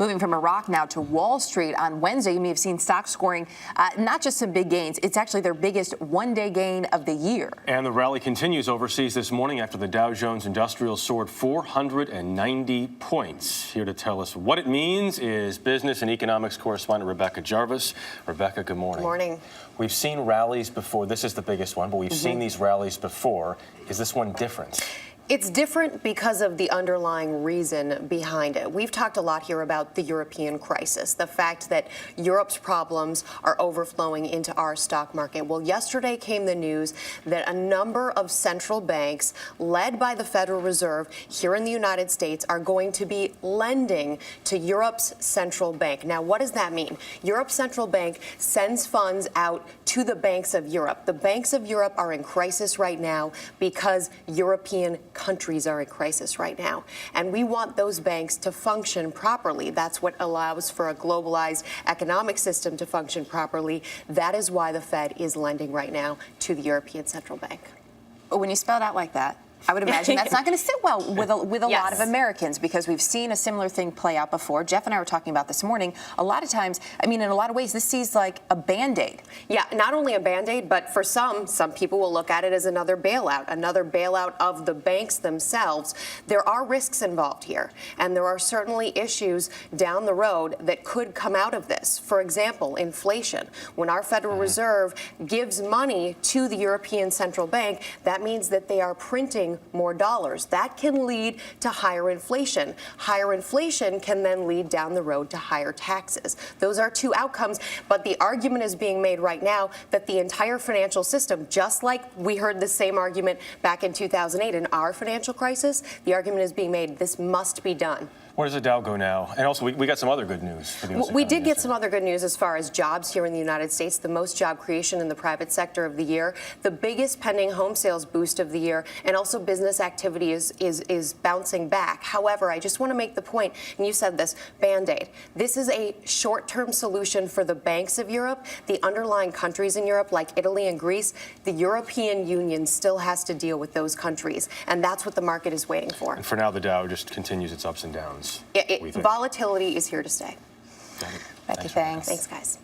Moving from Iraq now to Wall Street on Wednesday, you may have seen stocks scoring not just some big gains. It's actually their biggest one-day gain of the year. And the rally continues overseas this morning after the Dow Jones Industrial soared 490 points. Here to tell us what it means is business and economics correspondent Rebecca Jarvis. Rebecca, good morning. Good morning. We've seen rallies before. This is the biggest one, but we've seen these rallies before. Is this one different? It's different because of the underlying reason behind it. We've talked a lot here about the European crisis, the fact that Europe's problems are overflowing into our stock market. Well, yesterday came the news that a number of central banks, led by the Federal Reserve here in the United States, are going to be lending to Europe's central bank. Now, what does that mean? Europe's central bank sends funds out to the banks of Europe. The banks of Europe are in crisis right now because European countries are in crisis right now. And we want those banks to function properly. That's what allows for a globalized economic system to function properly. That is why the Fed is lending right now to the European Central Bank. But when you spell it out like that, I would imagine that's not going to sit well with a Yes. lot of Americans, because we've seen a similar thing play out before. Jeff and I were talking about this morning. A lot of times, I mean, in a lot of ways, this seems like a Band-Aid. Yeah, not only a Band-Aid, but for some people will look at it as another bailout of the banks themselves. There are risks involved here, and there are certainly issues down the road that could come out of this. For example, inflation. When our Federal Reserve gives money to the European Central Bank, that means that they are printing more dollars. That can lead to higher inflation. Higher inflation can then lead down the road to higher taxes. Those are two outcomes, but the argument is being made right now that the entire financial system, just like we heard the same argument back in 2008 in our financial crisis, the argument is being made this must be done. Where does the Dow go now? And also, we got some other good news for the U.S. We did get some other good news as far as jobs here in the United States, the most job creation in the private sector of the year, the biggest pending home sales boost of the year, and also business activity is bouncing back. However, I just want to make the point, and you said this, Band-Aid. This is a short-term solution for the banks of Europe, the underlying countries in Europe like Italy and Greece. The European Union still has to deal with those countries, and that's what the market is waiting for. And for now, the Dow just continues its ups and downs. Volatility is here to stay. Becky, thanks. Thanks, guys.